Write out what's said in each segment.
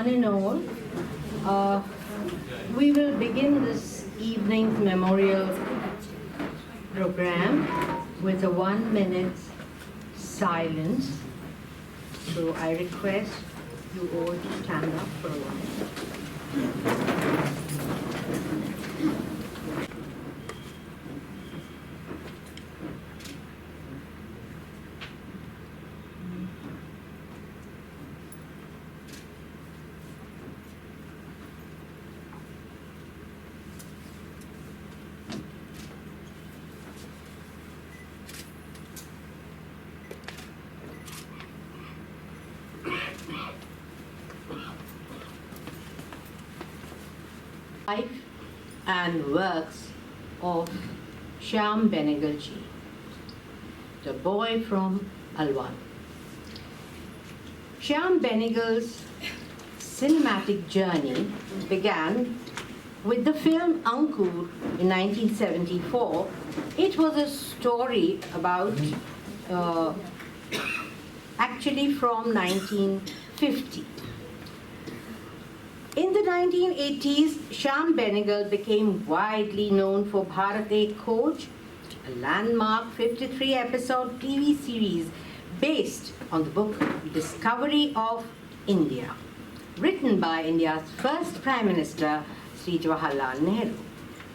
one and all. We will begin this evening's memorial program with a 1-minute silence. So I request you all to stand up for a while. Life and works of Shyam Benegal ji, the boy from Alwal. Shyam Benegal's cinematic journey began with the film Ankur in 1974. It was a story about, actually from 1950. In the 1980s, Shyam Benegal became widely known for Bharat Ek Khoj, a landmark 53-episode TV series based on the book Discovery of India, written by India's first Prime Minister, Sri Jawaharlal Nehru,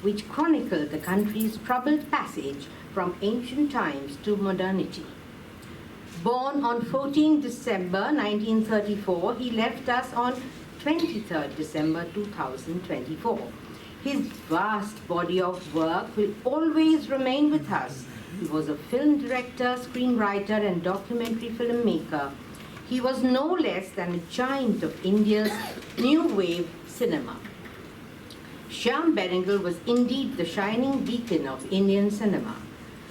which chronicled the country's troubled passage from ancient times to modernity. Born on 14 December 1934, he left us on 23rd December 2024. His vast body of work will always remain with us. He was a film director, screenwriter, and documentary filmmaker. He was no less than a giant of India's new wave cinema. Shyam Benegal was indeed the shining beacon of Indian cinema.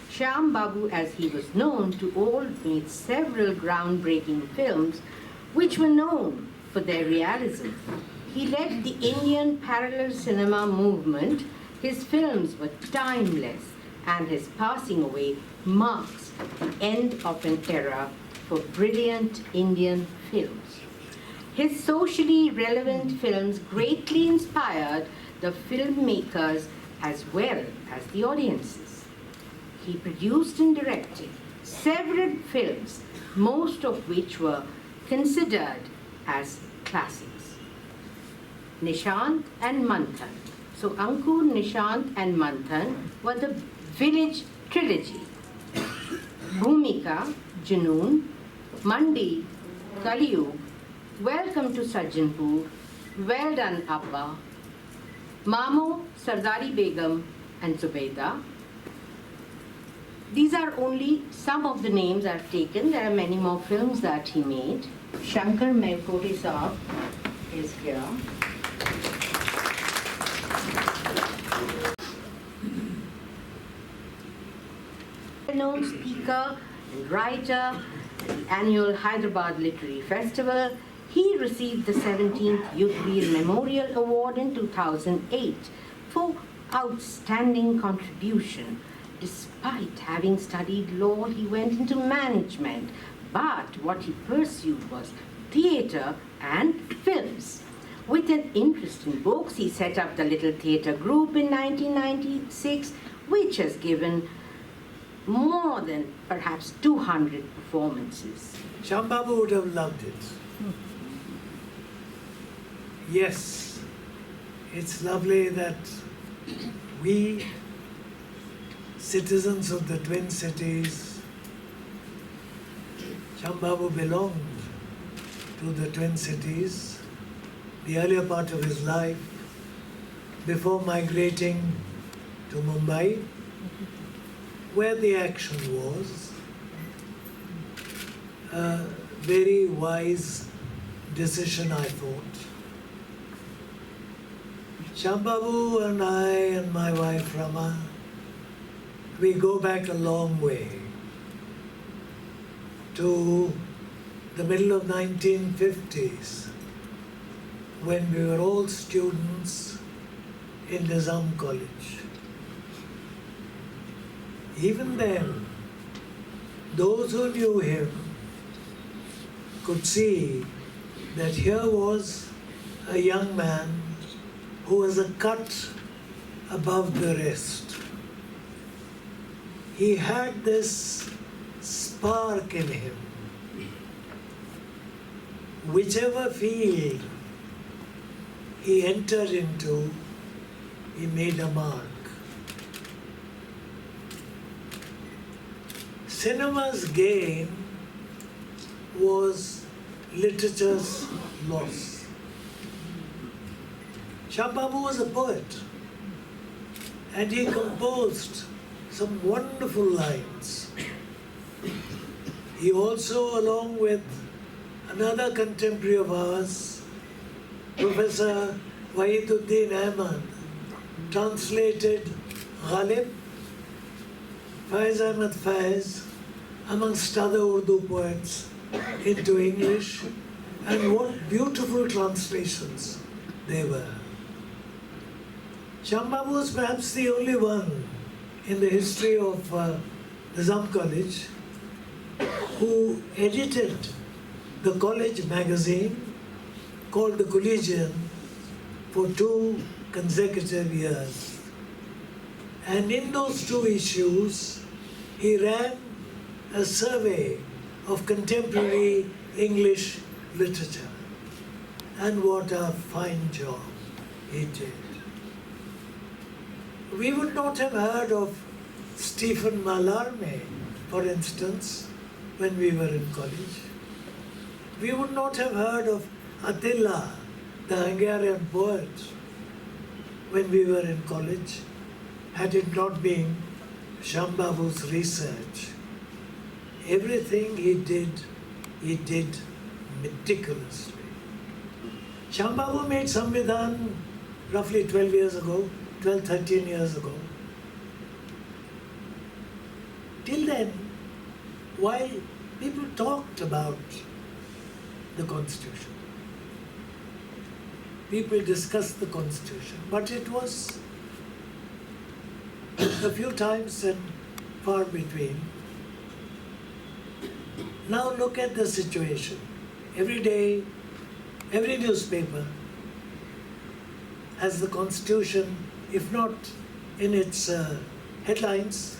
Shyam Babu, as he was known to all, made several groundbreaking films which were known for their realism. He led the Indian parallel cinema movement. His films were timeless, and his passing away marks the end of an era for brilliant Indian films. His socially relevant films greatly inspired the filmmakers as well as the audiences. He produced and directed several films, most of which were considered as classics. Nishant and Manthan. So Ankur, Nishant and Manthan were the village trilogy. Bhumika, Junoon, Mandi, Kaliyug, Welcome to Sajjanpur, Well Done Abba, Mamo, Sardari Begum and Zubayda. These are only some of the names I've taken. There are many more films that he made. Shankar Melkote Saab is here. Known speaker and writer at the annual Hyderabad Literary Festival. He received the 17th Youthweil Memorial Award in 2008 for outstanding contribution. Despite having studied law, he went into management, but what he pursued was theatre and films. With an interest in books, he set up the Little Theatre Group in 1996, which has given more than perhaps 200 performances. Shyam Babu would have loved it. Yes, it's lovely that we, citizens of the Twin Cities, Shyam Babu belonged to the Twin Cities, the earlier part of his life, before migrating to Mumbai, where the action was. A very wise decision, I thought. Shyam Babu and I and my wife Rama, we go back a long way to the middle of 1950s, when we were all students in Nizam College. Even then, those who knew him could see that here was a young man who was a cut above the rest. He had this spark in him. Whichever field he entered into, he made a mark. Cinema's gain was literature's loss. Shyam Babu was a poet, and he composed some wonderful lines. He also, along with another contemporary of ours, Professor Wahiduddin Ahmad, translated Ghalib, Faiz Ahmad Faiz, amongst other Urdu poets, into English, and what beautiful translations they were. Shyam Babu was perhaps the only one in the history of Nizam College who edited the college magazine called The Collegian for 2 consecutive years. And in those 2 issues, he ran a survey of contemporary English literature. And what a fine job he did. We would not have heard of Stephen Mallarmé, for instance, when we were in college. We would not have heard of Attila, the Hungarian poet, when we were in college, had it not been Shyam Babu's research. Everything he did meticulously. Shyam Babu made Samvidhan roughly 13 years ago. Till then, while people talked about the Constitution, people discussed the Constitution, but it was a few times and far between. Now look at the situation. Every day, every newspaper has the Constitution, if not in its headlines,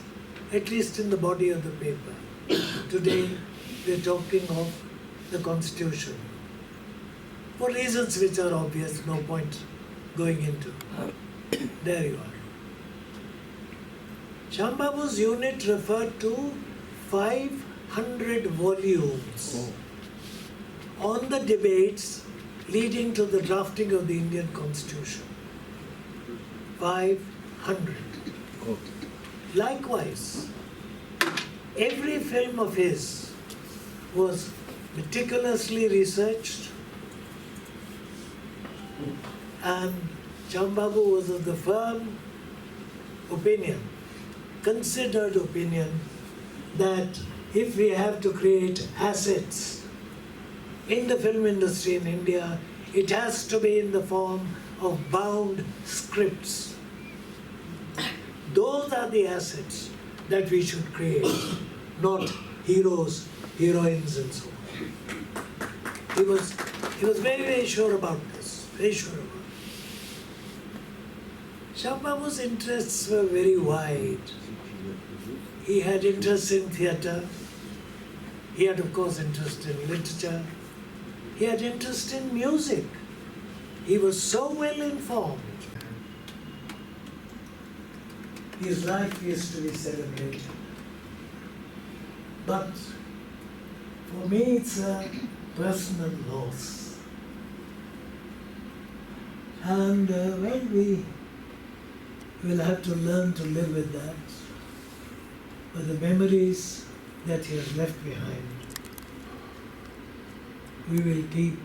at least in the body of the paper. Today, we're talking of the Constitution. For reasons which are obvious, no point going into. There you are. Shyam Babu's unit referred to 500 volumes on the debates leading to the drafting of the Indian Constitution. 500. Likewise, every film of his was meticulously researched, and Shyam Babu was of the firm opinion, considered opinion, that if we have to create assets in the film industry in India, it has to be in the form of bound scripts. Those are the assets that we should create, not heroes, heroines, and so on. He was very, very sure about this, very sure about it. Shyam Babu's interests were very wide. He had interest in theatre. He had, of course, interest in literature. He had interest in music. He was so well informed. His life is to be celebrated. But for me, it's a personal loss. And well, we will have to learn to live with that. But the memories that he has left behind, we will keep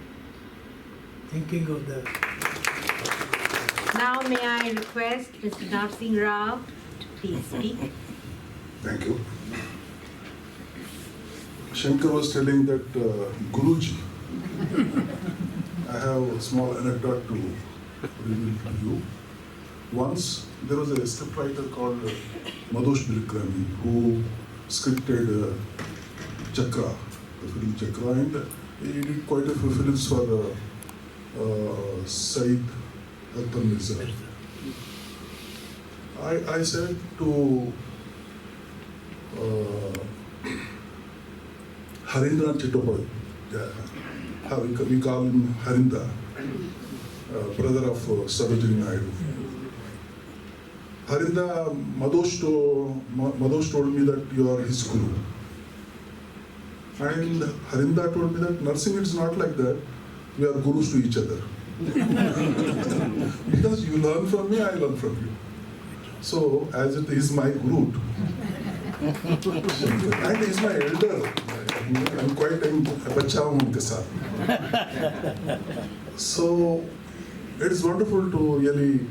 thinking of them. Now may I request Mr. Narsing Rao to please speak. Thank you. Shankar was telling that Guruji, I have a small anecdote to reveal to you. Once there was a scriptwriter called Madhosh Bilkrami who scripted Chakra, the film Chakra, and he did quite a few films for Said Akhtar Mirza. I said to Harindra Chittopai, we call him Harinda, brother of Sarojini Naidu. Harinda, Madhosh told me that you are his guru. And Harinda told me that nursing is not like that. We are gurus to each other. Because you learn from me, I learn from you. So, as it is my guru, and he is my elder, I'm quite a bacha hu unke saath. So, it is wonderful to really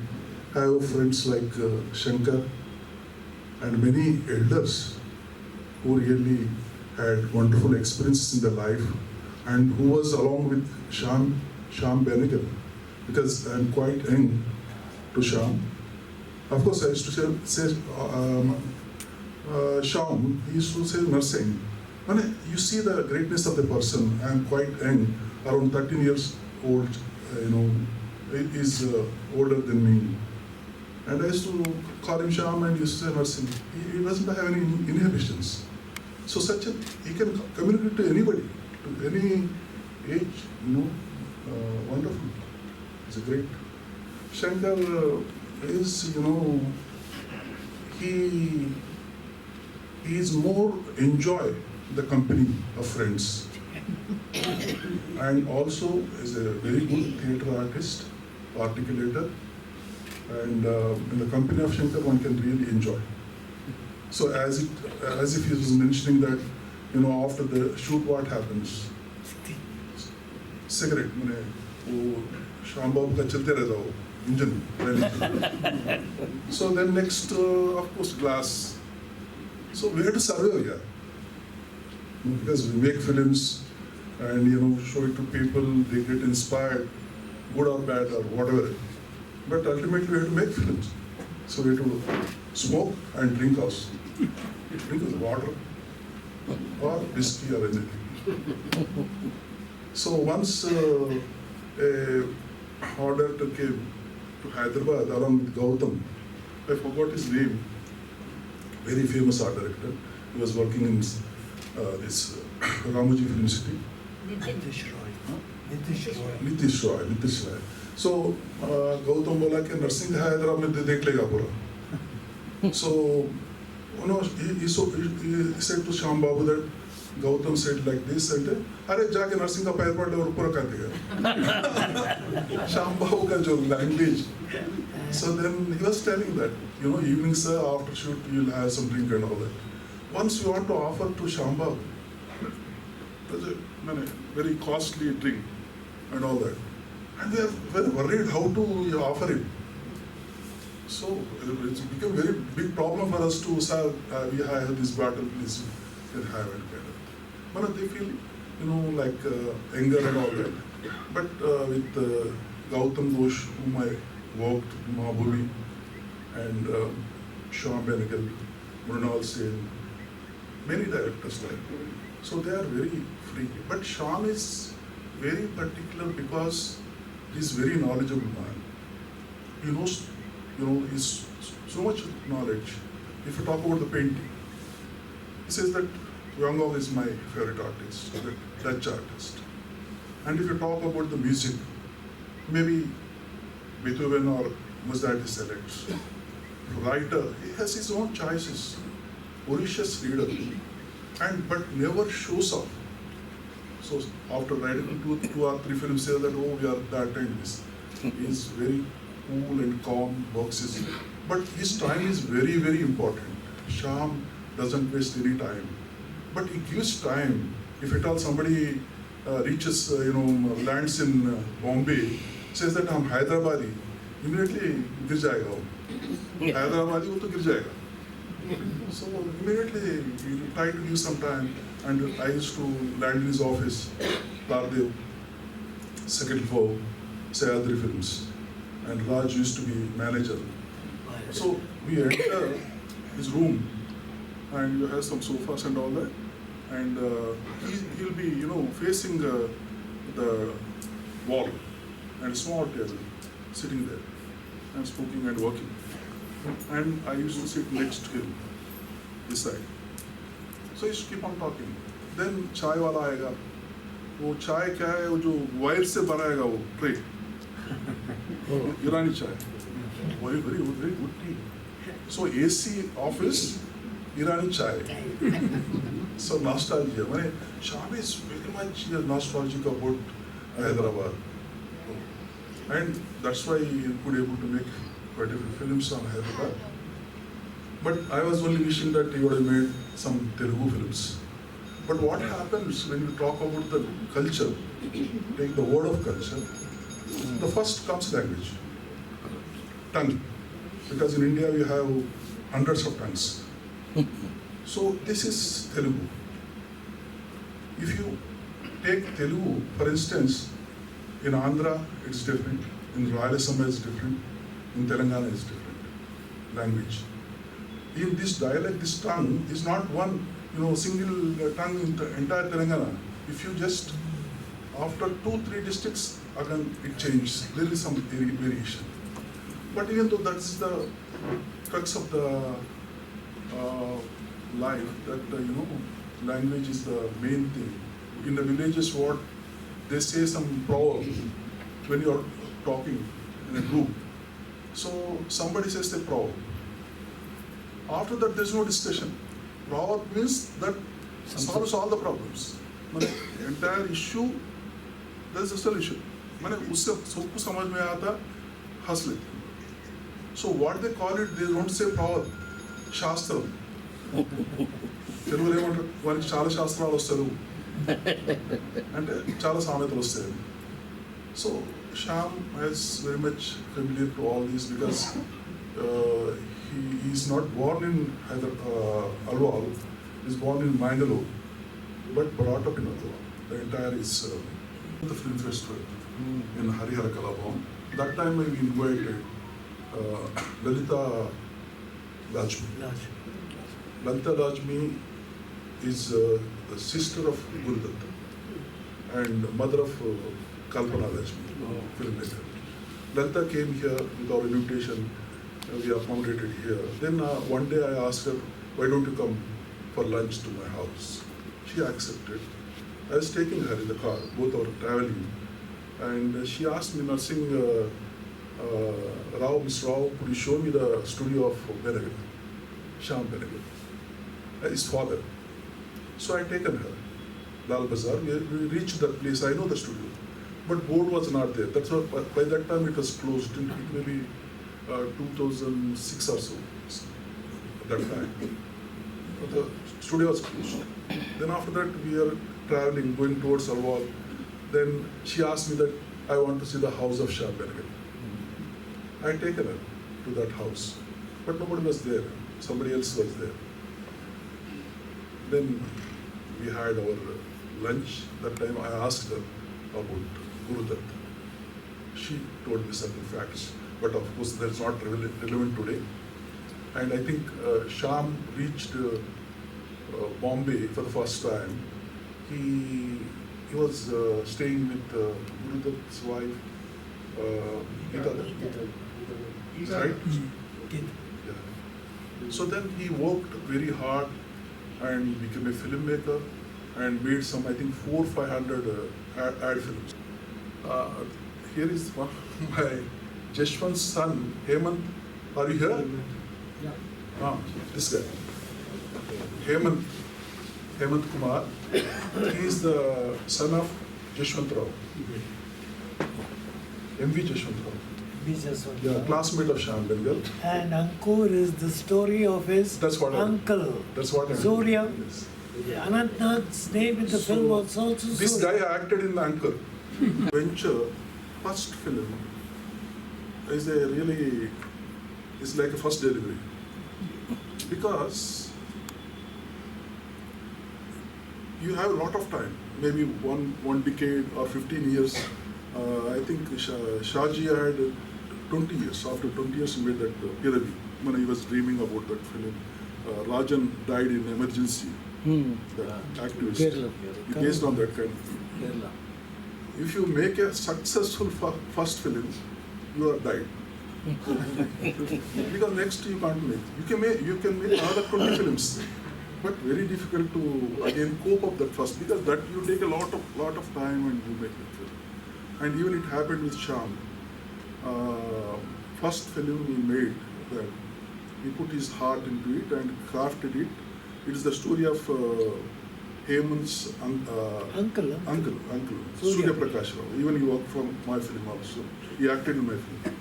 have friends like Shankar and many elders who really had wonderful experiences in their life and who was along with Shyam Benegal, because I'm quite young to Shyam. Of course, I used to say Shyam, he used to say nursing. When you see the greatness of the person, I'm quite young, around 13 years old, he is older than me. And I used to call him Shyam and he used to say nursing. He doesn't have any inhibitions. So he can communicate to anybody, to any age, wonderful. He's a great. Shankar is, he is more enjoy the company of friends. And also is a very good theatre artist, articulator. And in the company of Shankar, one can really enjoy. So as if he was mentioning that, after the shoot, what happens? Cigarette, वो Shyam Babu का चलते रहता हो engine. So then next, of course, glass. So we had to survive here, because we make films and show it to people. They get inspired, good or bad or whatever. But ultimately, we have to make films. So we have to smoke and drink also. Drink with water or whiskey or anything. So once a order came to Hyderabad along with Gautam, I forgot his name, very famous art director. He was working in this Ramoji Film City. Nitish Roy. So Gautam bola कि नरसिंह हैदराबाद में देख लेगा पूरा. So he said to Shyam Babu that Gautam said like this and अरे जाके नरसिंह का पैर पड़ और पूरा कर देगा. Shyam Babu का जो language. So then he was telling that evening sir, after shoot you'll have some drink and all that. Once you want to offer to Shyam Babu, that's a very costly drink and all that. And they are very worried how to offer it. So it's become a very big problem for us to say, we have this bottle, please, you can have it. But they feel, like anger and all that. But with Gautam Ghosh, whom I worked, Maa Bhoomi, and Shyam Benegal, Mrunal Sen, many directors like. So they are very free. But Shyam is very particular because he's very knowledgeable man. He knows, he's so much knowledge. If you talk about the painting, he says that Van Gogh is my favorite artist, the Dutch artist. And if you talk about the music, maybe Beethoven or Mozart selects. Writer, he has his own choices, voracious reader, but never shows off. So after writing two or three films, say that, we are that and this. He is very cool and calm, works his. But his time is very, very important. Shyam doesn't waste any time. But he gives time. If at all somebody reaches, lands in Bombay, says that I'm Hyderabadi, immediately गिर जाएगा वो. Hyderabadi वो तो गिर जाएगा. So immediately he tried to give some time, and I used to land in his office, Lardev, second floor, Sayadri Films, and Raj used to be manager. So we enter his room, and you have some sofas and all that, and he'll be facing the wall, and a small table, sitting there, and smoking and working. And I used to sit next to him, this side. So he used to keep on talking. Then chai wala aayega. वो चाय क्या है, वो जो wire से बनाएगा वो tray, ईरानी चाय, very good tea. So AC office, Irani chai. So nostalgia. Shyam is very much nostalgic about Hyderabad, and that's why he could able to make quite a few films on Hyderabad. But I was only wishing that he would have made some Telugu films. But what happens when you talk about the culture, take the word of culture, the first comes language, tongue. Because in India we have hundreds of tongues. So this is Telugu. If you take Telugu, for instance, in Andhra it's different, in Rayalaseema it's different, in Telangana it's different language. In this dialect, this tongue is not one single tongue in the entire Telangana. If you just, after 2-3 districts, again it changes. There is some variation. But even though that's the crux of the life, that language is the main thing. In the villages, what they say some proverb when you are talking in a group. So somebody says a proverb. After that, there is no discussion. Proverb means that solves all the problems. The entire issue, there is a solution. उससे सबको समझ में आता, हंस लेते. So what they call it, they don't say proverb, shastra. తెలుగులో ఏమంటారు, వారికి చాలా శాస్త్రాలు వస్తారు అంటే చాలా సామెతలు వస్తాయి. So Shyam is very much familiar to all these because he is not born in Alwal, he is born in Mangalore, but brought up in Alwal. The entire is the film festival in Harihara Kalabhavan. That time we invited Lalita Lajmi. Lalita Lajmi is the sister of Gurudatta and mother of Kalpana Lajmi, filmmaker. Lalita came here without invitation. We accommodated here. Then one day I asked her, why don't you come for lunch to my house? She accepted. I was taking her in the car, both were traveling. And she asked me, Narsing Rao, Mr. Rao, could you show me the studio of Benegal, Shyam Benegal, his father. So I taken her, Lal Bazaar. We reached that place, I know the studio. But board was not there. That's why by that time it was closed. It may be 2006 or so, at that time. But the studio was closed. Then after that we are traveling, going towards Alwal. Then she asked me that I want to see the house of Shyam Benegal. I taken her to that house, but nobody was there. Somebody else was there. Then we had our lunch. That time I asked her about Gurudatta. She told me certain facts, but of course that's not relevant today. And I think Shyam reached Bombay for the first time. He was staying with Gurudatta's wife, Gita. Right? Yeah. So then he worked very hard and became a filmmaker and made some, I think, 400-500 ad films. Here is one of my Jeshwant's son, Hemant. Are you here? Yeah. This guy. Hemant Kumar. He is the son of Jeshwant Rao. M.V. Jeshwant Rao. Yeah, classmate of Shyam Benegal. And Ankur is the story of his uncle. That's what I mean. Surya. Yes. Anantnath's name in the film was also this Surya. guy acted in Ankur. Venture, first film, is like a first delivery. Because you have a lot of time, maybe one decade or 15 years. I think Shahji had 20 years. After 20 years, he made that Piravi. When he was dreaming about that film, Rajan died in emergency. The activist. Kerala. Based on that kind of film. Kerala. if you make a successful first film, you are died. Because next you can't make. You can make another 20 films, but very difficult to again cope up that first, because that you take a lot of time and you make it film. And even it happened with Shyam. First film he made, that he put his heart into it and crafted it. It is the story of Hemant's Uncle. Surya Prakash Rao. Even he worked for my film also. He acted in my film.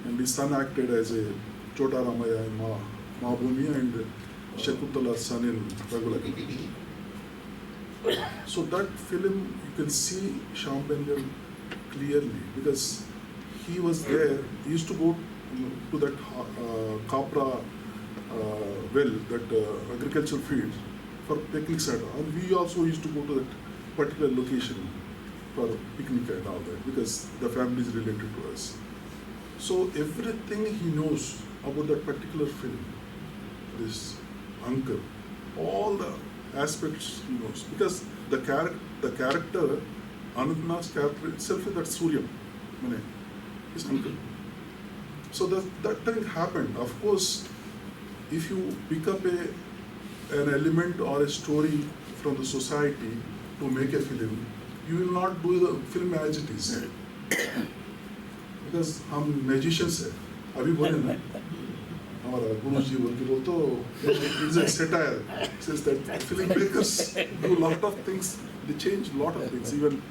And his son acted as a Chota Ramaya in Maa Bhoomi and Shakuntala's son in Ragula. So that film, you can see Shyam Benegal clearly, because he was there. He used to go to that Kapra well, that agricultural field for picnics and all. And we also used to go to that particular location for picnic and all that, because the family is related to us. So everything he knows about that particular film, this uncle, all the aspects he knows, because the character, Anantnag's character itself is that Surya, his uncle. So that thing happened. Of course, if you pick up an element or a story from the society to make a film, you will not do the film as it is. Because हम magicians हैं, अभी बोले ना, हमारा गुरुजी बोल के बोल तो it's a satire. It says that filmmakers do a lot of things. They change a lot of things. Even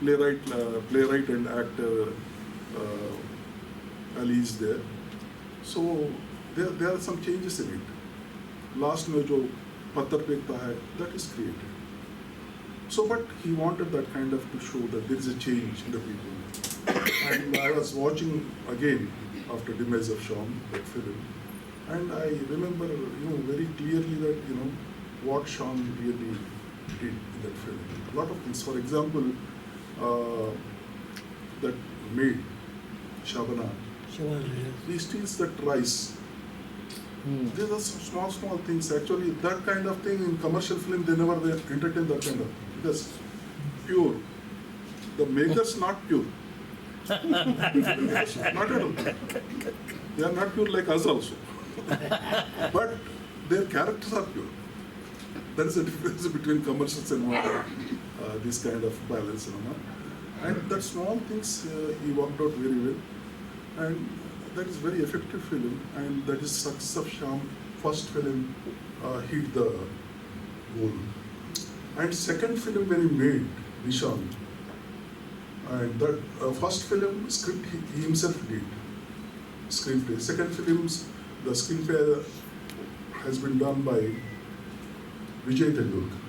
playwright and actor Ali is there. So there are some changes in it. Last में जो पत्थर फेंकता है, that is created. So, but he wanted that kind of to show that there is a change in the people. And I was watching again after demise of Shyam, that film, and I remember, very clearly that, what Shyam really did in that film. A lot of things. For example, that maid, Shabana, he steals that rice. These are some small things. Actually, that kind of thing in commercial film, they never entertain that kind of, because pure. The makers not pure. Not at all. They are not pure like us also. But their characters are pure. There is a difference between commercials and this kind of balance. And that small things he worked out very well. And that is very effective film. And that is success of Shyam. First film hit the goal. And second film when he made, Nishan. And that first film script he himself did, screenplay. Second films, the screenplay has been done by Vijay Tendulkar.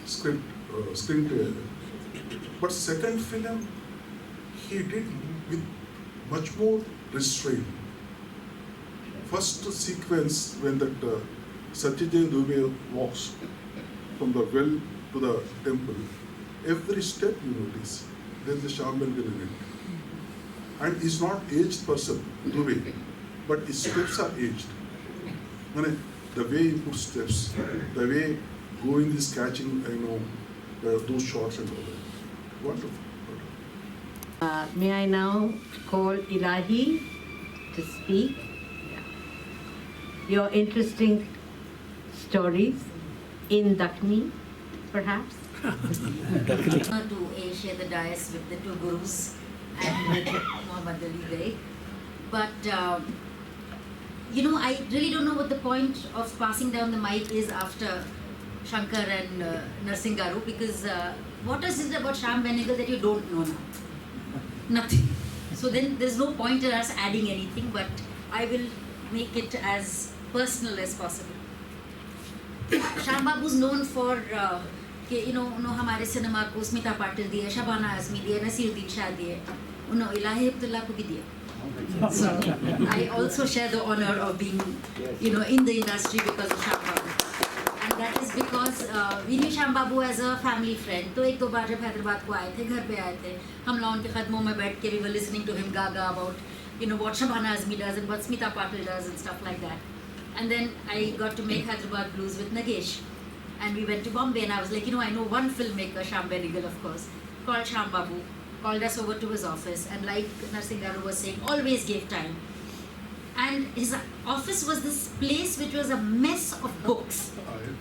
Screenplay. But second film he did with much more restraint. First sequence when that Satyajit Dubey walks from the well to the temple. Every step you notice, there is a Shyam Benegal in it. And he's not aged person, Dubey, but his steps are aged. The way he puts steps, the way Govind is catching, those shots and all that. Wonderful. May I now call Elahe to speak? Your interesting stories in Dakhni, perhaps? To share the dais with the two gurus and with Mohammad Ali Baig. But, I really don't know what the point of passing down the mic is after Shankar and Narsing Rao, because what is it about Shyam Benegal that you don't know now? Nothing. So then there's no point in us adding anything, but I will make it as personal as possible. Shyam Babu is known for कि हमारे cinema को स्मिता पाटिल दिए, शबाना आजमी दिए, नसीरुद्दीन शाह दिए, उन्होंने इलाहे हिप्तुल्ला को भी दिया. So I also share the honor of being, in the industry because of Shyam Babu. And that is because we knew Shyam Babu as a family friend. तो एक दो बार जब हैदराबाद को आए थे, घर पे आए थे, हम लोगों के कदमों में बैठ के we were listening to him gaga about, what Shabana Azmi does and what Smita Patil does and stuff like that. And then I got to make Hyderabad Blues with Nagesh. And we went to Bombay, and I was like, I know one filmmaker, Shyam Benegal, of course, called Shyam Babu, called us over to his office, and like Narsing Rao was saying, always gave time. And his office was this place which was a mess of books.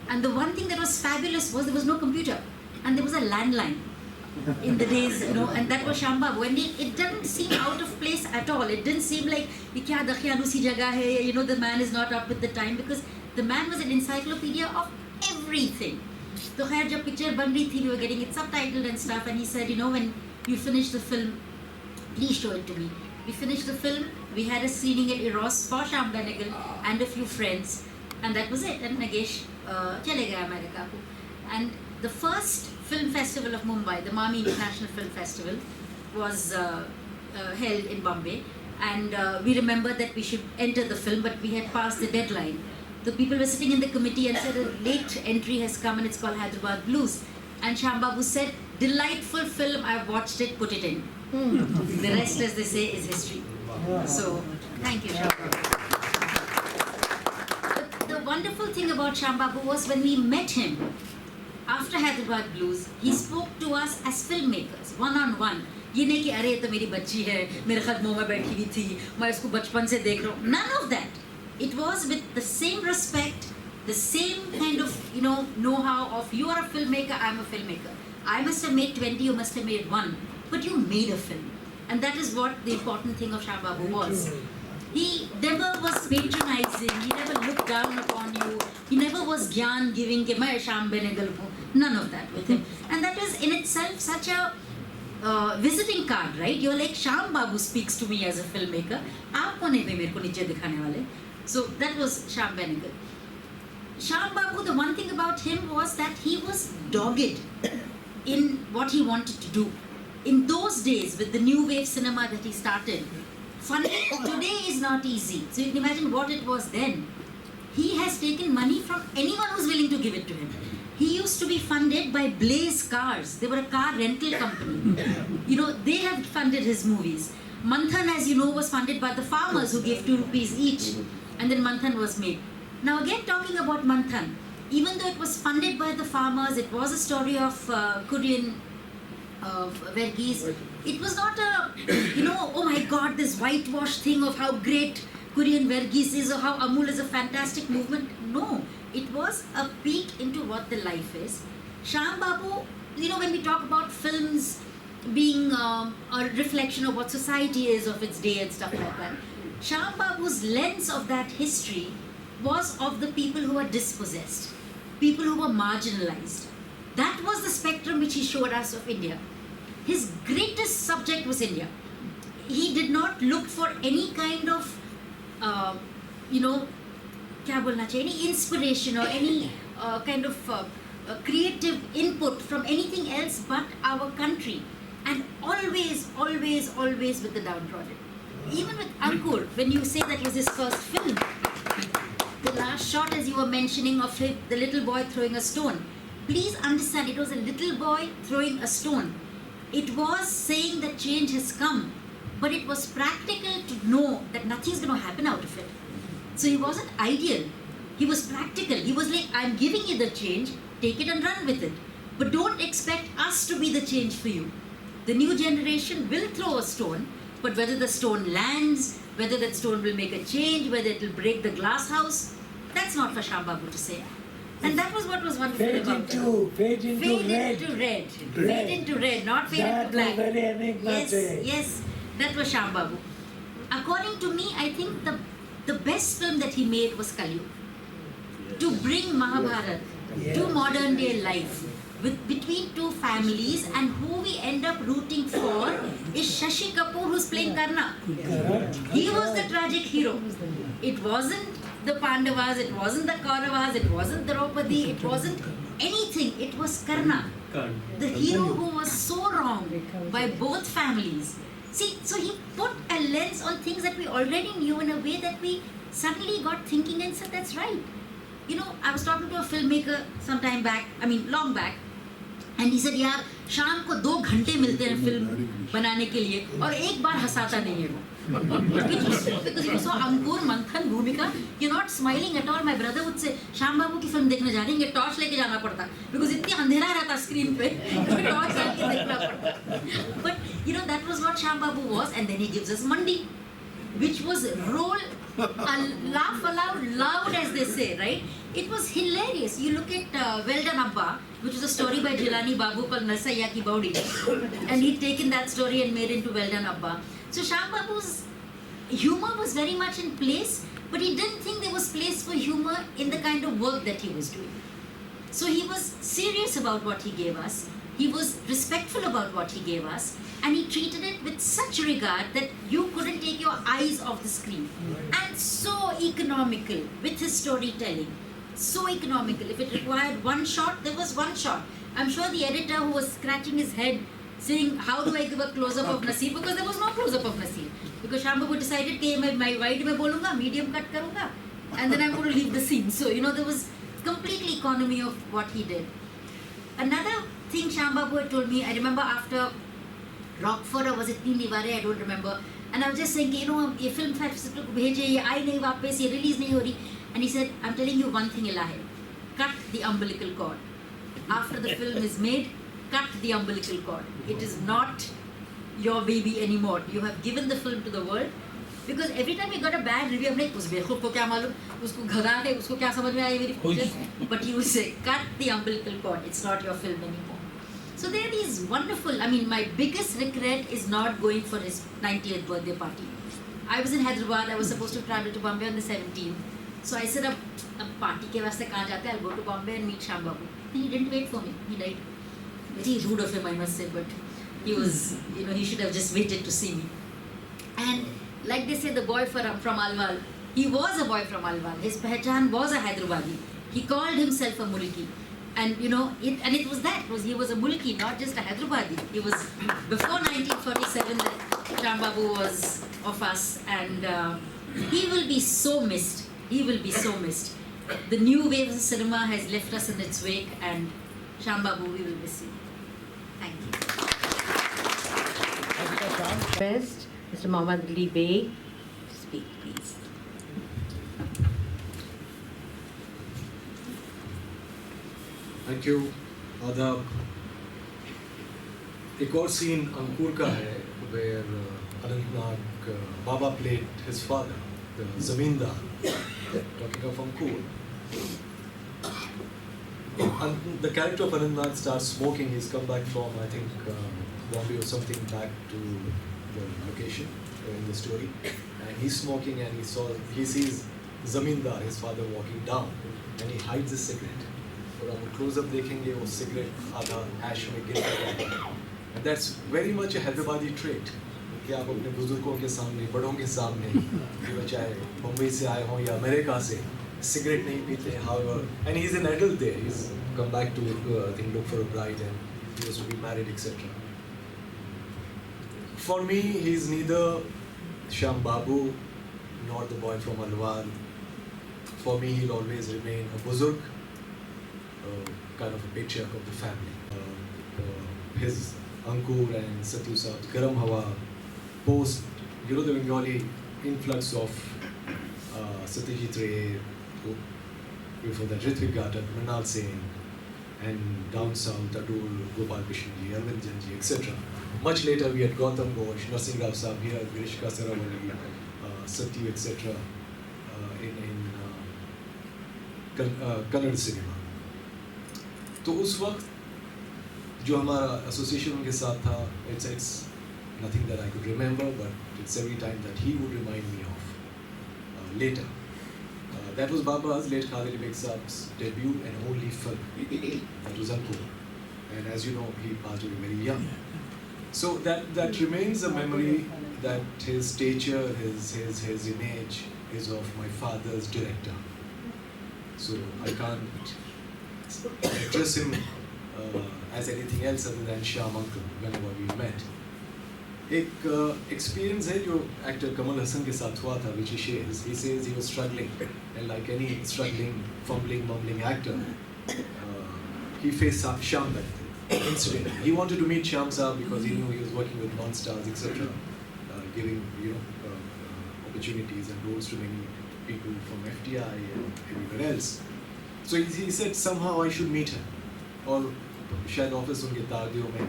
And the one thing that was fabulous was there was no computer, and there was a landline in the days, and that was Shyam Babu. And it didn't seem out of place at all. It didn't seem like, ye kya dakhiyan usi jagah hai, the man is not up with the time, because the man was an encyclopedia of everything. So khair, jab picture ban rahi thi, we were getting it subtitled and stuff, and he said, when you finish the film, please show it to me. We finished the film, we had a screening at Eros for Shyam Benegal and a few friends, and that was it. And Nagesh chale gaya America ko. And the first film festival of Mumbai, the Maa Bhoomi International Film Festival, was held in Bombay, and we remembered that we should enter the film, but we had passed the deadline. The people were sitting in the committee and said a late entry has come and it's called Hyderabad Blues. And Shyam Babu said, delightful film, I've watched it, put it in. The rest, as they say, is history. So, thank you, Shyam Babu. The wonderful thing about Shyam Babu was when we met him after Hyderabad Blues, he spoke to us as filmmakers, one-on-one. ये नहीं कि अरे तो मेरी बच्ची है, मेरे कदमों में बैठी हुई थी, मैं इसको बचपन से देख रहा हूँ. None of that. It was with the same respect, the same kind of know-how of you are a filmmaker, I'm a filmmaker. I must have made 20, you must have made 1, but you made a film, and that is what the important thing of Shyam Babu was. He never was patronizing. He never looked down upon you. He never was gyan giving ke main Shyam Benegal hu. None of that with him, and that was in itself such a visiting card, right? You're like, Shyam Babu speaks to me as a filmmaker. Aap kone pe mere ko niche dikhane wale. So that was Shyam Benegal. Shyam Babu, the one thing about him was that he was dogged in what he wanted to do. In those days, with the new wave cinema that he started, funding today is not easy. So you can imagine what it was then. He has taken money from anyone who's willing to give it to him. He used to be funded by Blaze Cars. They were a car rental company. They have funded his movies. Manthan, as you know, was funded by the farmers who gave 2 rupees each. And then Manthan was made. Now again, talking about Manthan, even though it was funded by the farmers, it was a story of Korean Verghese. It was not a, oh my God, this whitewash thing of how great Korean Verghese is or how Amul is a fantastic movement. No, it was a peek into what the life is. Shyam Babu, when we talk about films being a reflection of what society is of its day and stuff like that, Shyam Babu's lens of that history was of the people who are dispossessed, people who were marginalized. That was the spectrum which he showed us of India. His greatest subject was India. He did not look for any kind of, any inspiration or any kind of creative input from anything else but our country. And always, always, always with the downtrodden. Even with Ankur, when you say that was his first film, the last shot, as you were mentioning, of the little boy throwing a stone. Please understand, it was a little boy throwing a stone. It was saying that change has come, but it was practical to know that nothing's going to happen out of it. So he wasn't ideal. He was practical. He was like, I'm giving you the change, take it and run with it. But don't expect us to be the change for you. The new generation will throw a stone, but whether the stone lands, whether that stone will make a change, whether it will break the glass house, that's not for Shyam Babu to say. And that was what was wonderful about it. Fade into red. Fade into red, not fade into black. Very enigmatic. Yes, that was Shyam Babu. According to me, I think the best film that he made was Kalyu. To bring Mahabharata to modern day life, between two families, and who we end up rooting for is Shashi Kapoor, who's playing Karna. He was the tragic hero. It wasn't the Pandavas, it wasn't the Kauravas, it wasn't Draupadi, it wasn't anything. It was Karna, the hero who was so wronged by both families. See, so he put a lens on things that we already knew in a way that we suddenly got thinking and said, that's right. I was talking to a filmmaker long back, and he said, यार शाम को 2 घंटे मिलते हैं film बनाने के लिए और एक बार हंसाता नहीं है वो. Which was true, because if you saw Ankur, Manthan, Bhumika, you're not smiling at all. My brother would say, Shyam Babu की फिल्म देखने जा रहे हैं, टॉर्च लेके जाना पड़ता, because इतनी अंधेरा रहता स्क्रीन पे, टॉर्च लेके देखना पड़ता. But you know, that was what Shyam Babu was, and then he gives us Mandi, which was roll, laugh aloud, loud as they say, right? It was hilarious. You look at Well Done Abba, which was a story by Jilani Babu called Narsaya Ki Baudi, and he'd taken that story and made it into Well Done Abba. So Shyam Babu's humor was very much in place, but he didn't think there was place for humor in the kind of work that he was doing. So he was serious about what he gave us, he was respectful about what he gave us, and he treated it with such regard that you couldn't take your eyes off the screen. And so economical with his storytelling. So economical. If it required one shot, there was one shot. I'm sure the editor who was scratching his head saying, how do I give a close-up of Naseer? Because there was no close-up of Naseer. Because Shyam Babu decided, my wide mein bolunga, medium cut karunga, and then I'm going to leave the scene. So, you know, there was completely economy of what he did. Another thing Shyam Babu had told me, I remember after Rockford, or was it Teen Nivare, I don't remember, and I was just saying, you know, ye film festival ko bheje, ye aayi nahi वापस, ye release nahi ho rahi. And he said, I'm telling you one thing, Elahe, cut the umbilical cord. After the film is made, cut the umbilical cord. It is not your baby anymore. You have given the film to the world. Because every time we got a bad review, I'm like, उस बेवकूफ को क्या मालूम, उसको घगा है, उसको क्या समझ में आई मेरी pictures. But you say, cut the umbilical cord. It's not your film anymore. So there are these wonderful, I mean, my biggest regret is not going for his 90th birthday party. I was in Hyderabad, I was supposed to travel to Bombay on the 17th. So I said, ab party ke vaste kahan jate, I'll go to Bombay and meet Shyam Babu. And he didn't wait for me, he died. Very rude of him, I must say, but he was, you know, he should have just waited to see me. And like they say, the boy from Alwal, he was a boy from Alwal. His pehchan was a Hyderabadi. He called himself a Mulki. And you know, it was that, he was a Mulki, not just a Hyderabadi. He was, before 1947 that Shyam Babu was of us, and he will be so missed. He will be so missed. The new wave of cinema has left us in its wake, and Shyam Babu, we will miss you. Thank you. Best, Mr. Mohammad Ali Baig, to speak, please. Thank you, Adab. एक और scene अंकुर का है where Anantnag Baba played his father, the zamindar, talking of Ankur. And the character of Anantnag starts smoking. He's come back from, I think, Bombay or something, back to the location in the story, and he's smoking, and he sees zamindar, his father, walking down, and he hides his cigarette. और हम close up देखेंगे वो cigarette आधा hash में गिर गया. And that's very much a Hyderabadi trait कि आप अपने बुजुर्गों के सामने, बड़ों के सामने, चाहे मुंबई से आए हों या अमेरिका से, सिगरेट नहीं पीते. However, and he's an adult there. He's come back to I think look for a bride, and he was to be married, etc. For me, he's neither Shyam Babu nor the boy from Alwal. For me, he'll always remain a buzurg, kind of a patriarch of the family. His Ankur and Satyu Saat, Garam Hawa, post, you know, the Bengali influx of Satyajit Ray, before that Ritvik Ghatak, Mrinal Sen, and down south, Adul, Gopal Krishnji, Arvind Janji, etc. Much later, we had Gautam Ghosh, Narsing Rao Sahib here, Girishka Saravali, Satyu, etc. in Kannada cinema. तो उस वक्त जो हमारा association उनके साथ था, it's nothing that I could remember, but it's every time that he would remind me of later. That was Baba's, late Khalid Baig Saab's debut and only film. That was Ankur. And as you know, he passed away very young. So that remains a memory, that his stature, his image is of my father's director. So I can't address him as anything else other than Shyam Uncle whenever we met. एक experience है जो actor Kamal Hassan के साथ हुआ था, which he shares. He says he was struggling, and like any struggling, fumbling, mumbling actor, he faced Shyam that incident. He wanted to meet Shyam Saab because he knew he was working with non-stars, etc., giving opportunities and roles to many people from FTI and everywhere else. So he said somehow I should meet her. और शायद office उनके तादियों में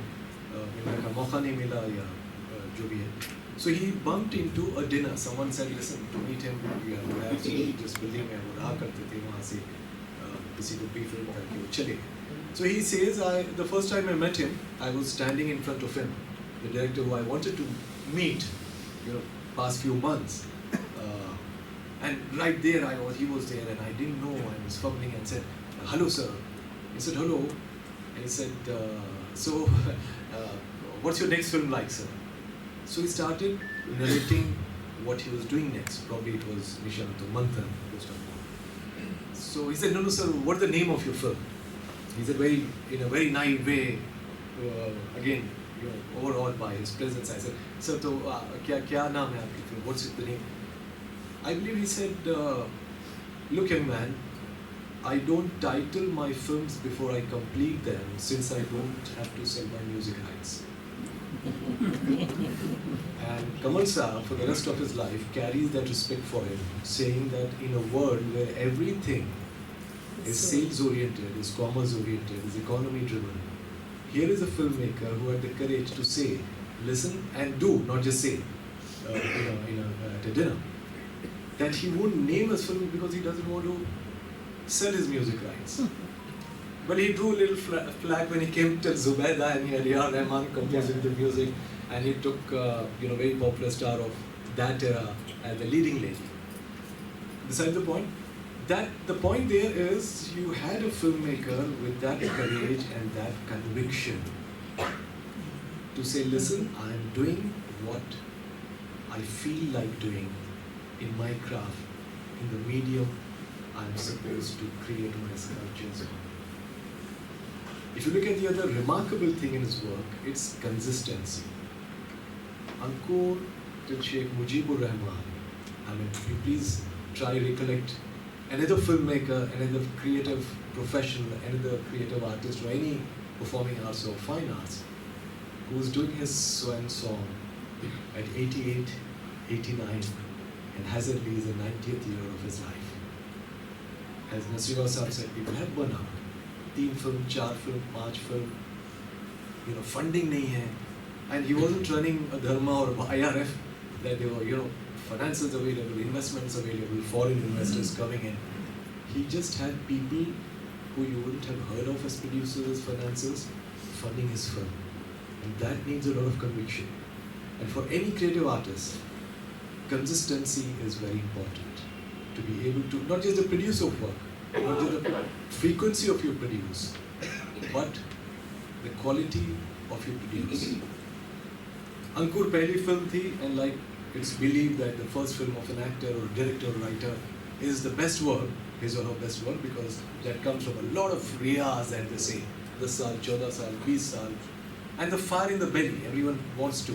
मिलने का मौका नहीं मिला या जो भी है. So he bumped into a dinner. Someone said, listen, to meet him, we are absolutely just building में वो रहा करते थे वहाँ से किसी को भी फिल्म करके वो चले. So he says, the first time I met him, I was standing in front of him, the director who I wanted to meet, past few months. And right there, he was there, and I didn't know. I was fumbling and said, "Hello, sir." He said, "Hello," and he said, "So, what's your next film like, sir?" So he started narrating what he was doing next. Probably it was Nishanto Manthan. So he said, "No, sir. What's the name of your film?" He said, in a very naive way, again, overawed by his presence. I said, "Sir, to kya naam hai aapki film? What's the name?" I believe he said, "Look, young man, I don't title my films before I complete them, since I don't have to sell my music rights." And Kamal Saab, for the rest of his life, carries that respect for him, saying that in a world where everything is sales-oriented, is commerce-oriented, is economy-driven, here is a filmmaker who had the courage to say, listen and do, not just say, at a dinner, that he won't name his film because he doesn't want to sell his music rights. But he drew a little flag when he came to Zubaida and he had A.R. Rahman composing the music, and he took very popular star of that era as the leading lady. Besides the point, that the point there is you had a filmmaker with that courage and that conviction to say, listen, I am doing what I feel like doing in my craft, in the medium I am supposed to create my sculptures on. If you look at the other remarkable thing in his work, it's consistency. Ankur till Sheikh Mujibur Rahman, if you please try recollect another filmmaker, another creative professional, another creative artist, or any performing arts or fine arts, who was doing his swan song at 88, 89, and hazardly is the 90th year of his life. As Narsing Rao said, people had burnt out. 3 film, 4 film, 5 film, funding nahi hai. And he wasn't running a Dharma or IRF, that there were, finances available, investments available, foreign investors coming in. He just had people who you wouldn't have heard of as producers, financiers, funding his film. And that needs a lot of conviction. And for any creative artist, consistency is very important. To be able to, not just the produce of work, not just the frequency of your produce, but the quality of your produce. Ankur pehli film thi, and like it's believed that the first film of an actor or director or writer is the best work, his or her best work, because that comes from a lot of riyas, and they say 10 saal, 14 saal, 20 saal, and the fire in the belly, everyone wants to.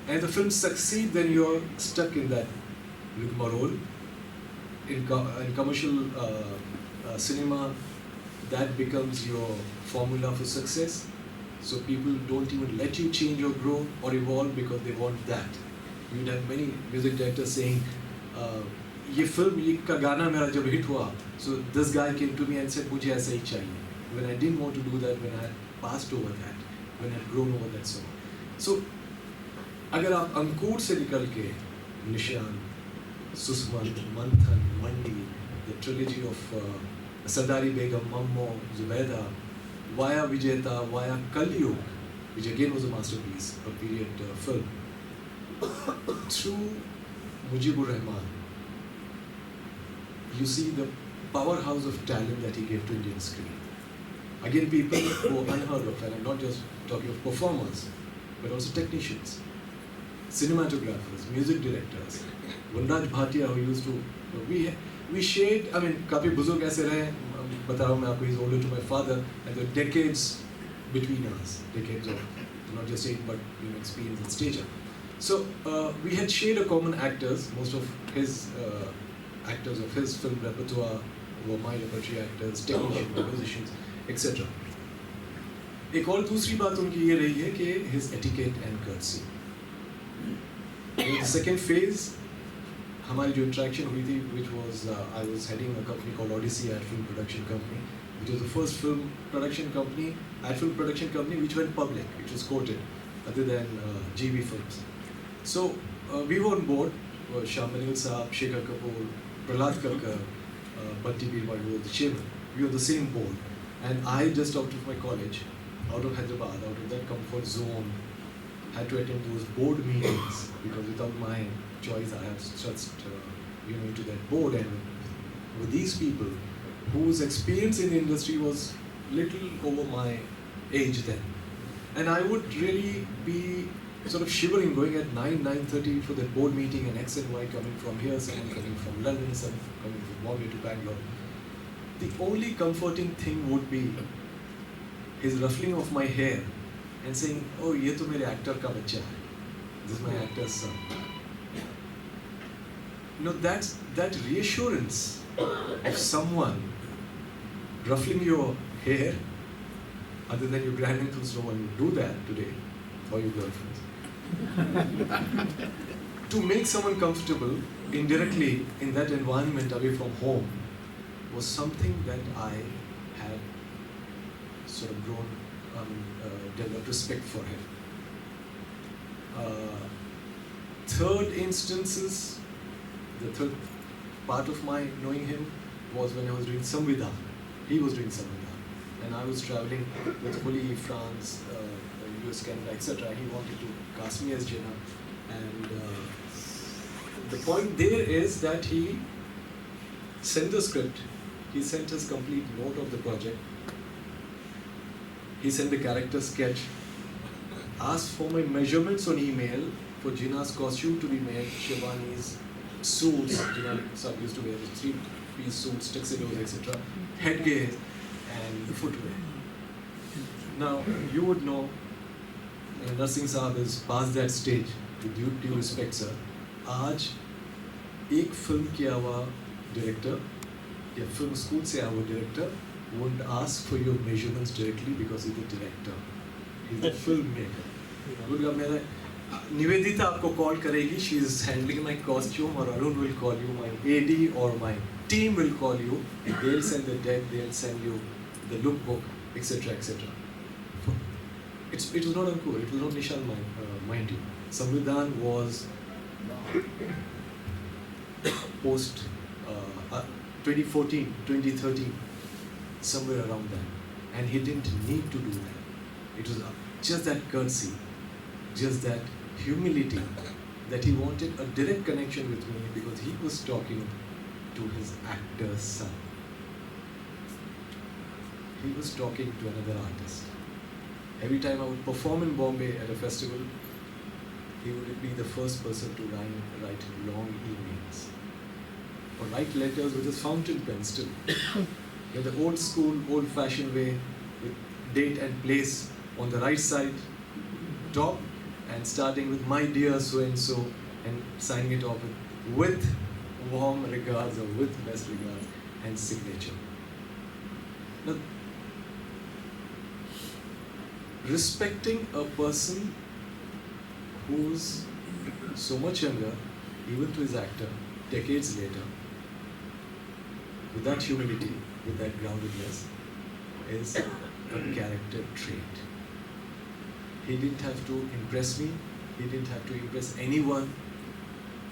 And if the film succeeds, then you're stuck in that role. In commercial cinema, that becomes your formula for success. So people don't even let you change or grow or evolve because they want that. You'd have many music directors saying, "Ye film, ye ka gana mera jab hit hua." So this guy came to me and said, "Mujhe aisa hi chahiye." When I didn't want to do that, when I had passed over that, when I had grown over that song. So, अगर आप अंकुर से निकल के निशान, सुस्मन, मंथन, मंडी, the trilogy of Sardari Begum, Mammo, Zubaida, via Vijayata, via Kalyug, which again was a masterpiece, a period film, through Mujibur Rahman, you see the powerhouse of talent that he gave to Indian screen. Again, people who are unheard of, and I'm not just talking of performers, but also technicians, cinematographers, music directors. Vanraj Bhatia, who used to, we shared, Kapi Buzurg aise rahe, bata raha hu main aapko, he's older to my father, and there are decades between us, decades of not just age, but experience and stature. So we had shared a common actors, most of his actors of his film repertoire were my repertory actors, technicians, musicians, etc. एक और दूसरी बात उनकी ये रही है कि his etiquette and courtesy. In the second phase, हमारी जो interaction हुई थी, which was I was heading a company called Odyssey Ad Film Production Company, which was the first film production company, ad film production company which went public, which was quoted, other than GB Films. So we were on board. Shyam Benegal Saab, Shekhar Kapoor, Prahlad Karkar, Bunty Birwal, who was the chairman. We were the same board, and I just out of my college, out of Hyderabad, out of that comfort zone, had to attend those board meetings because without my choice, I have just into that board, and with these people whose experience in the industry was little over my age then, and I would really be sort of shivering going at 9:30 for the board meeting, and X and Y coming from here, someone coming from London, someone coming from Bombay to Bangalore. The only comforting thing would be his ruffling of my hair and saying, "Oh, ye to mere actor ka bachcha hai. This is my actor's son." That's that reassurance of someone ruffling your hair, other than your granduncles, no one would do that today, or your girlfriends. To make someone comfortable indirectly in that environment away from home was something that I had sort of grown, developed respect for him. Third instances, the third part of my knowing him was when I was doing Samvidhan. He was doing Samvidhan, and I was traveling with Holi, France, US, Canada, etc. He wanted to cast me as Jinnah, and the point there is that he sent the script, he sent his complete note of the project, he sent the character sketch, asked for my measurements on email for Jinnah's costume to be made, Shivani's suits, Jinnah Sab used to wear the 3-piece suits, tuxedos, etc., headgear, and the footwear. Now, you would know, Narsing Saab is past that stage, with due respect, sir. आज एक film किया हुआ director या film school से आया हुआ director won't ask for your measurements directly because he's the director, he's the filmmaker. गुरगा मेरा निवेदिता आपको कॉल करेगी, she is handling my costume, or Arun will call you, my AD or my team will call you, they'll send the deck, they'll send you the lookbook, etc., etc. It was not uncool, it was not Nishan, mind you. Samvidhan was post 2014, 2013, somewhere around that. And he didn't need to do that. It was just that courtesy, just that humility, that he wanted a direct connection with me because he was talking to his actor's son. He was talking to another artist. Every time I would perform in Bombay at a festival, he would be the first person to write long emails or write letters with his fountain pen still. In the old school, old-fashioned way, with date and place on the right side, top, and starting with "My dear so-and-so," and signing it off with warm regards or with best regards, and signature. Now, respecting a person who's so much younger, even to his actor, decades later, with that humility, with that groundedness, is a character trait. He didn't have to impress me, he didn't have to impress anyone.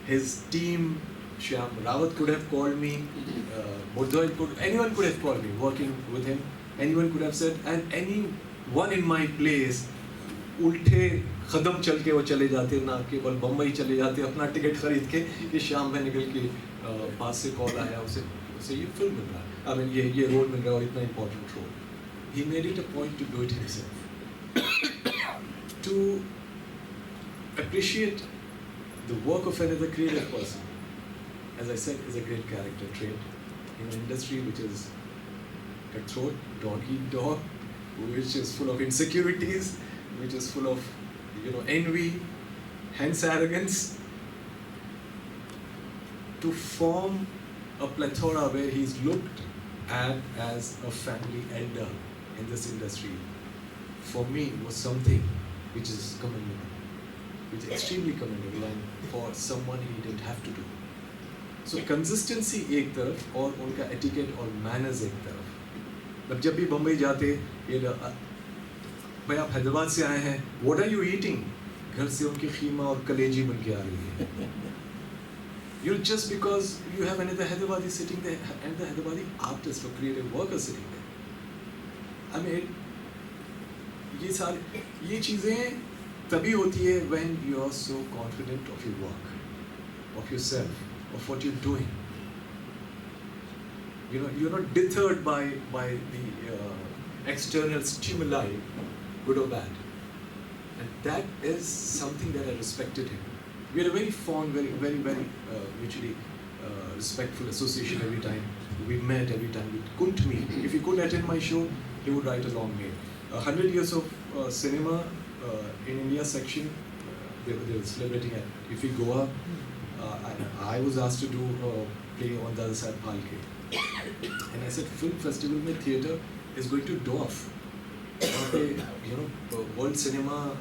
His team, Shyam Rawat could have called me, anyone could have called me, working with him, anyone could have said, and anyone in my place, उल्टे कदम चल के वो चले जाते, ना केवल बम्बई चले जाते अपना टिकट खरीद के कि श्याम बेनेगल के पास से कॉल आया, उसे ये फिल्म मिल रहा है, I mean ये रोल मिल रहा है और इतना important role. He made it a point to do it himself, to appreciate the work of another creative person. As I said, is a great character trait in an industry which is cutthroat, dog-eat-dog, which is full of insecurities, which is full of, envy, hence arrogance. To form a plethora where he's looked at as a family elder in this industry, for me was something which is commendable, which is extremely commendable, and for someone he didn't have to do. So consistency एक तरफ और उनका etiquette और manners एक तरफ. मतलब जब भी बम्बई जाते ये भाई आप हैदराबाद से आए हैं, व्हाट आर यू ईटिंग? घर से उनकी खीमा और कलेजी बन के आ रही है. You just because you have another Hyderabadi sitting there, another Hyderabadi artist or creative worker sitting there. I mean, ये चीज़ें तभी होती है when you are so confident of your work, of yourself, of what you're doing. You know, you're not deterred by the external stimuli, good or bad. And that is something that I respected him. We had a very fond, very mutually respectful association every time we met, every time we couldn't meet. If he couldn't attend my show, he would write a long mail. 100 years of cinema in India section, they were celebrating at IFFI Goa. I was asked to do a play on the other side, Palke. And I said, film festival mein theatre is going to dwarf. World cinema,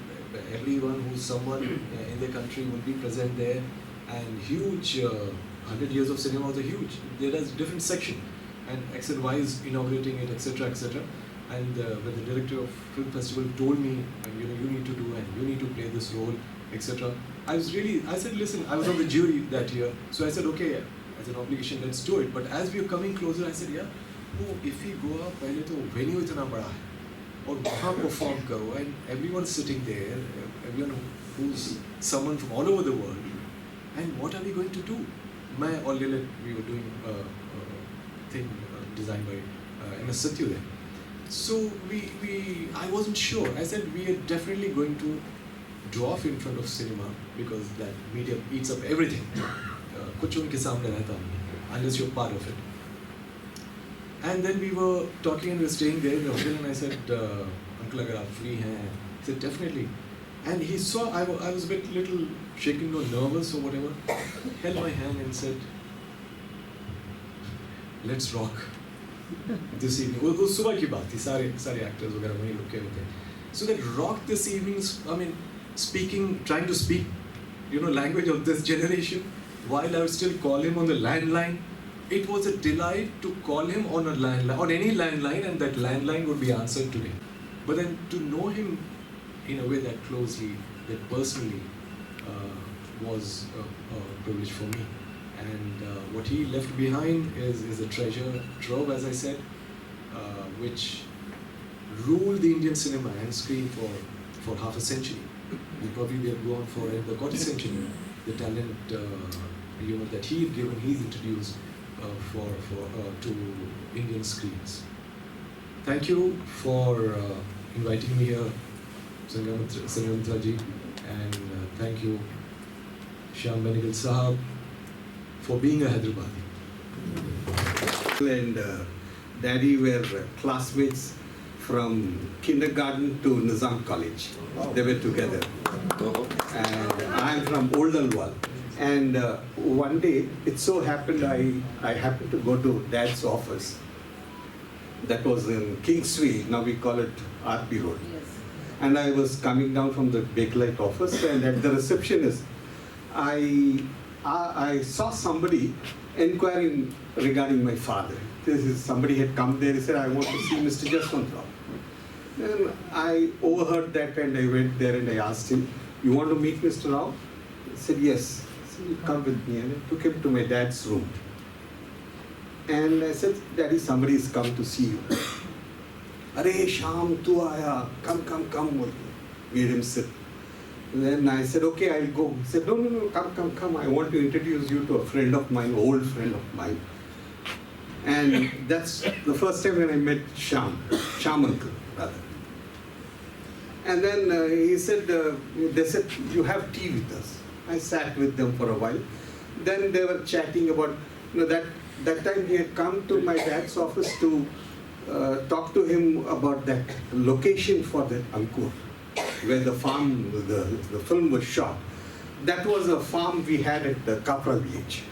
everyone who's someone in the country will be present there, and huge 100 years of cinema was a huge. There is different section, and XNY is inaugurating it, etc., etc. And when the director of film festival told me, you need to do and you need to play this role, etc. I said, listen, I was on the jury that year, so I said, okay, as an obligation, let's do it. But as we are coming closer, I said, yeah, if we go up, पहले तो venue इतना बड़ा है, और वहाँ perform करो, and everyone sitting there, everyone who's someone from all over the world, and what are we going to do? मैं और Lilith, we were doing a thing designed by MS Satyu there. So I wasn't sure. I said we are definitely going to dwarf in front of cinema because that medium eats up everything. कुछ उनके सामने रहता नहीं, unless you're part of it. And then we were talking and we were staying there in the hotel, and I said, Uncle, अगर आप free हैं? He said, definitely. And he saw I was a bit little shaken or nervous or whatever. Held my hand and said, let's rock this evening. वो सुबह की बात थी, सारे actors वगैरह वहीं रुके हुए थे. So that rock this evening, I mean, trying to speak, language of this generation, while I would still call him on the landline. It was a delight to call him on a landline, on any landline, and that landline would be answered today. But then to know him in a way that closely, that personally, was a privilege for me. And what he left behind is a treasure trove, as I said, which ruled the Indian cinema and screen for half a century. And probably they'll go on for the quarter century. The talent that he's introduced to Indian screens. Thank you for inviting me here, Sangamitra ji, and thank you, Shyam Benegal Sahab, for being a Hyderabadi. And Daddy were classmates from kindergarten to Nizam College. They were together. And I'm from Old Alwal. And one day, it so happened I happened to go to Dad's office. That was in Kingsway, now we call it RP Road. Yes. And I was coming down from the Bakelite office, and at the receptionist, I saw somebody inquiring regarding my father. Somebody had come there, he said, I want to see Mr. Jaswant Rao. Then I overheard that and I went there and I asked him, you want to meet Mr. Rao? He said, yes. So he come with me, and I took him to my dad's room. And I said, Daddy, somebody has come to see you. Are Shyam, tu aaya, come. Made him sit. And then I said, okay, I'll go. He said, no, come. I want to introduce you to a friend of mine, old friend of mine. And that's the first time when I met Shyam uncle, rather. And then they said, you have tea with us. I sat with them for a while. Then they were chatting about, that time he had come to my dad's office to talk to him about that location for that Ankur, where the farm, the film was shot. That was a farm we had at the Kapra village.